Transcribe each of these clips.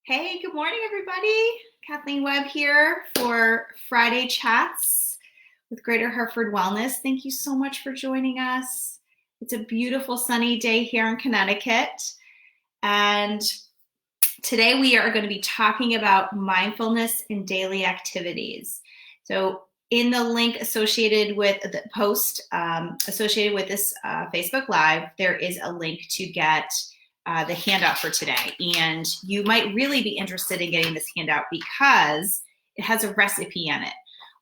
Hey, good morning, everybody. Kathleen Webb here for Friday Chats with Greater Hartford Wellness. Thank you so much for joining us. It's a beautiful sunny day here in Connecticut. And today we are going to be talking about mindfulness in daily activities. So in the link associated with the post associated with this Facebook Live, there is a link to get the handout for today. And you might really be interested in getting this handout because it has a recipe in it.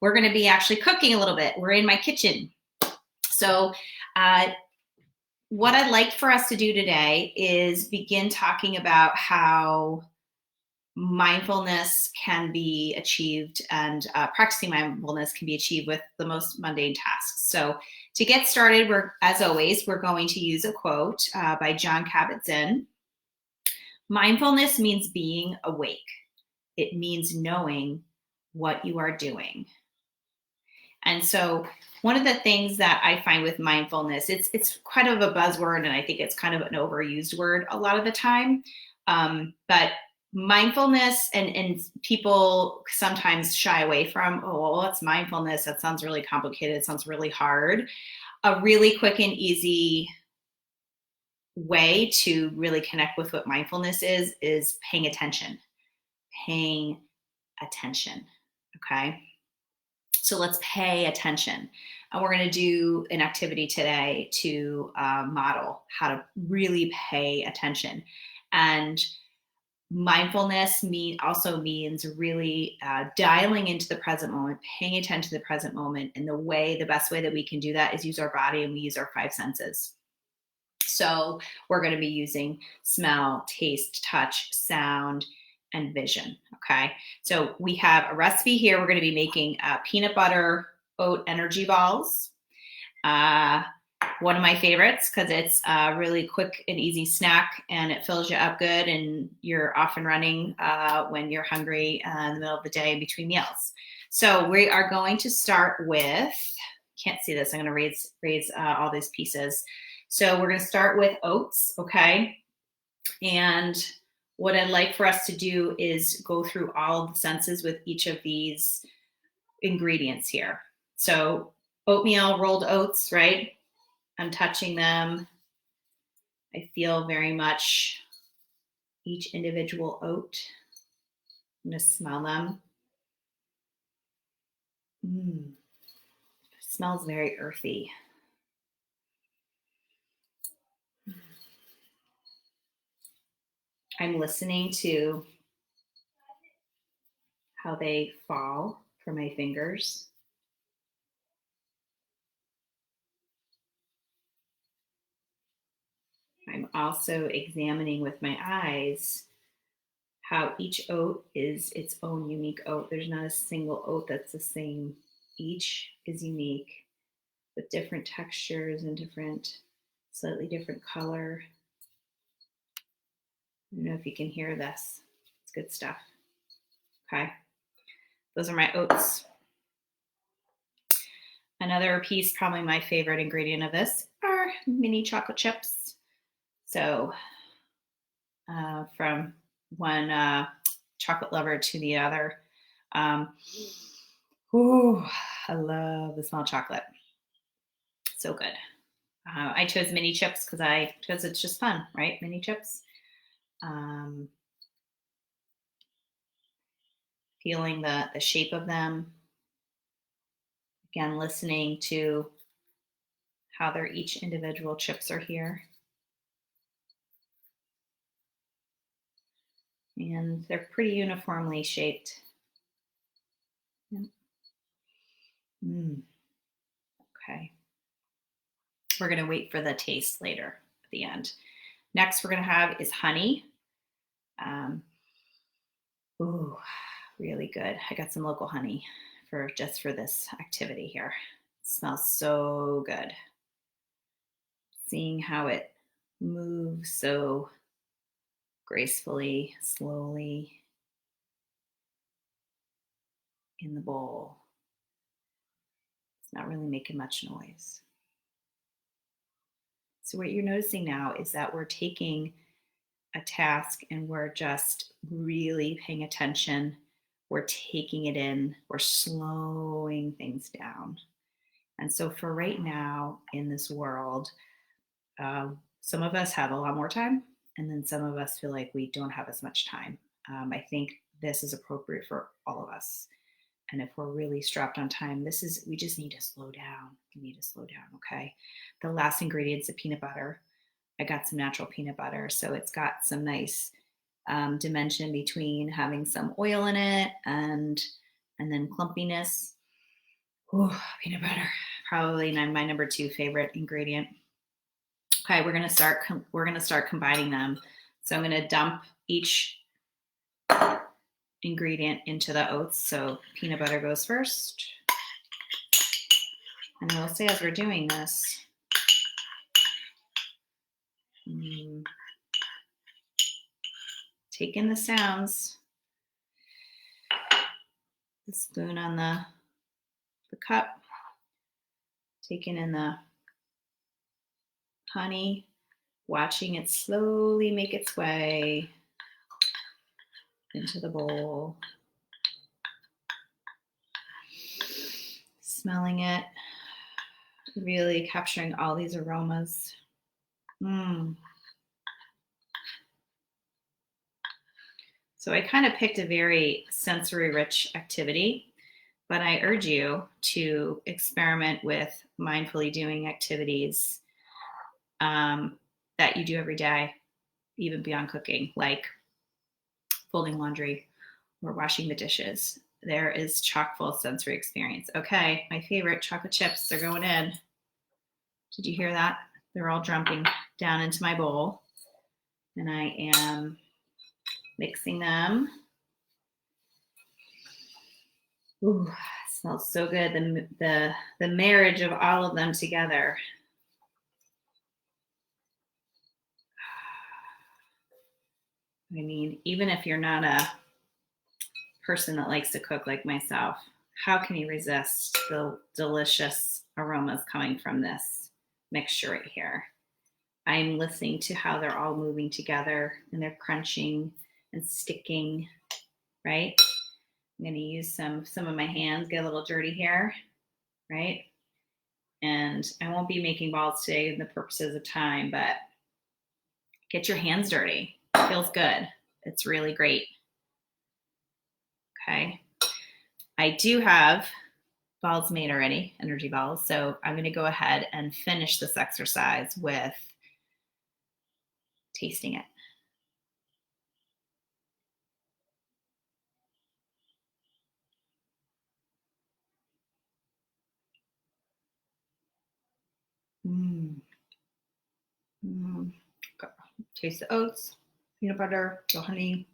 We're going to be actually cooking a little bit. We're in my kitchen. So what I'd like for us to do today is begin talking about how mindfulness can be achieved and practicing mindfulness can be achieved with the most mundane tasks. So to get started, as always, we're going to use a quote by Jon Kabat-Zinn. Mindfulness means being awake. It means knowing what you are doing. And so one of the things that I find with mindfulness, it's kind of a buzzword, and I think it's kind of an overused word a lot of the time. But mindfulness, and people sometimes shy away from, oh, well, what's mindfulness? That sounds really complicated. It sounds really hard. A really quick and easy way to really connect with what mindfulness is paying attention. Paying attention. Okay. So let's pay attention. And we're going to do an activity today to model how to really pay attention. And mindfulness also means really dialing into the present moment, paying attention to the present moment. And the best way that we can do that is use our body, and we use our five senses. So we're going to be using smell, taste, touch, sound, and vision. Okay. So we have a recipe here. We're going to be making peanut butter oat energy balls. One of my favorites because it's a really quick and easy snack, and it fills you up good, and you're off and running when you're hungry in the middle of the day between meals. So we are going to start with, can't see this, I'm going to raise all these pieces. So we're going to start with oats, okay? And what I'd like for us to do is go through all of the senses with each of these ingredients here. So oatmeal, rolled oats, right? I'm touching them. I feel very much each individual oat. I'm going to smell them. It smells very earthy. I'm listening to how they fall from my fingers. I'm also examining with my eyes how each oat is its own unique oat. There's not a single oat that's the same. Each is unique with different textures and slightly different color. I don't know if you can hear this. It's good stuff. Okay. Those are my oats. Another piece, probably my favorite ingredient of this, are mini chocolate chips. So from one chocolate lover to the other. I love the smell of chocolate. So good. I chose mini chips because it's just fun, right? Mini chips. Feeling the shape of them. Again, listening to how their each individual chips are here. And they're pretty uniformly shaped. Yep. Okay. We're going to wait for the taste later at the end. Next, we're going to have is honey. Really good. I got some local honey for this activity here. It smells so good. Seeing how it moves so gracefully, slowly in the bowl. It's not really making much noise. So what you're noticing now is that we're taking a task and we're just really paying attention. We're taking it in. We're slowing things down. And so for right now in this world, some of us have a lot more time, and then some of us feel like we don't have as much time. I think this is appropriate for all of us. And if we're really strapped on time, we just need to slow down. We need to slow down, okay? The last ingredient's the peanut butter. I got some natural peanut butter, so it's got some nice dimension between having some oil in it and then clumpiness. Ooh, peanut butter, probably my number 2 favorite ingredient. Okay, we're gonna start combining them. So I'm gonna dump each ingredient into the oats. So peanut butter goes first. And I will say as we're doing this, take in the sounds. The spoon on the cup, taking in the honey, watching it slowly make its way into the bowl. Smelling it, really capturing all these aromas. So I kind of picked a very sensory rich activity, but I urge you to experiment with mindfully doing activities that you do every day, even beyond cooking, like folding laundry or washing the dishes. There is chock full sensory experience. Okay, my favorite chocolate chips, they're going in. Did you hear that? They're all dumping down into my bowl. And I am mixing them. Ooh, smells so good. The marriage of all of them together. I mean, even if you're not a person that likes to cook like myself, how can you resist the delicious aromas coming from this mixture right here? I'm listening to how they're all moving together and they're crunching and sticking, right? I'm going to use some of my hands, get a little dirty here, right? And I won't be making balls today in the purposes of time, but get your hands dirty. It feels good. It's really great. Okay. I do have balls made already, energy balls. So I'm going to go ahead and finish this exercise with tasting it. Taste the oats, peanut butter, the honey,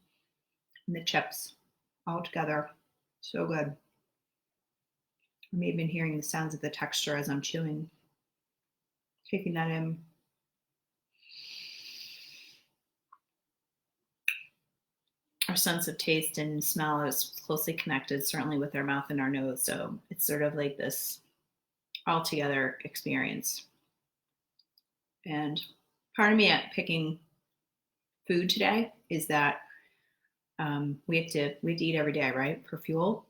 and the chips all together. So good. I'm even hearing the sounds of the texture as I'm chewing. Taking that in. Our sense of taste and smell is closely connected, certainly with our mouth and our nose. So it's sort of like this all together experience. And part of me at picking food today is that we have to eat every day, right, for fuel,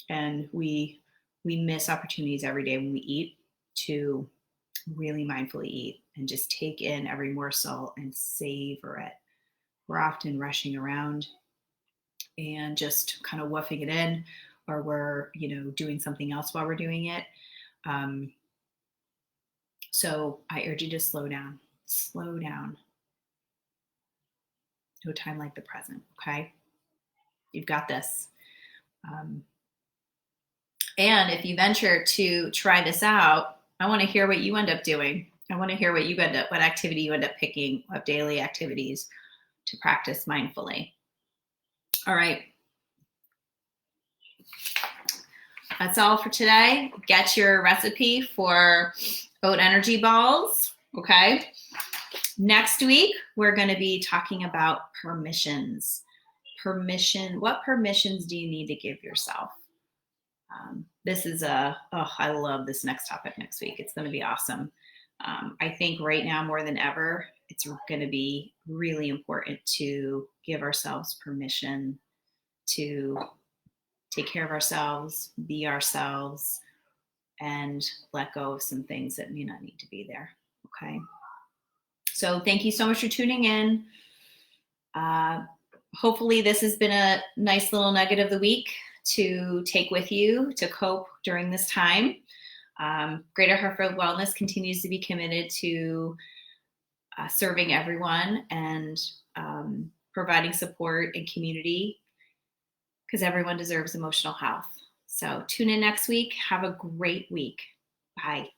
and we miss opportunities every day when we eat to really mindfully eat and just take in every morsel and savor it. We're often rushing around and just kind of woofing it in, or we're doing something else while we're doing it. So I urge you to slow down. Slow down. No time like the present, okay? You've got this. And if you venture to try this out, I want to hear what you end up doing. I want to hear what activity you end up picking, what daily activities to practice mindfully. All right. That's all for today. Get your recipe for oat energy balls, okay? Next week, we're going to be talking about permissions. What permissions do you need to give yourself? I love this next topic next week. It's going to be awesome. I think right now more than ever, it's going to be really important to give ourselves permission to take care of ourselves, be ourselves, and let go of some things that may not need to be there. Okay. So thank you so much for tuning in. Hopefully this has been a nice little nugget of the week to take with you to cope during this time. Greater Hartford Wellness continues to be committed to serving everyone and providing support and community, because everyone deserves emotional health. So tune in next week. Have a great week. Bye.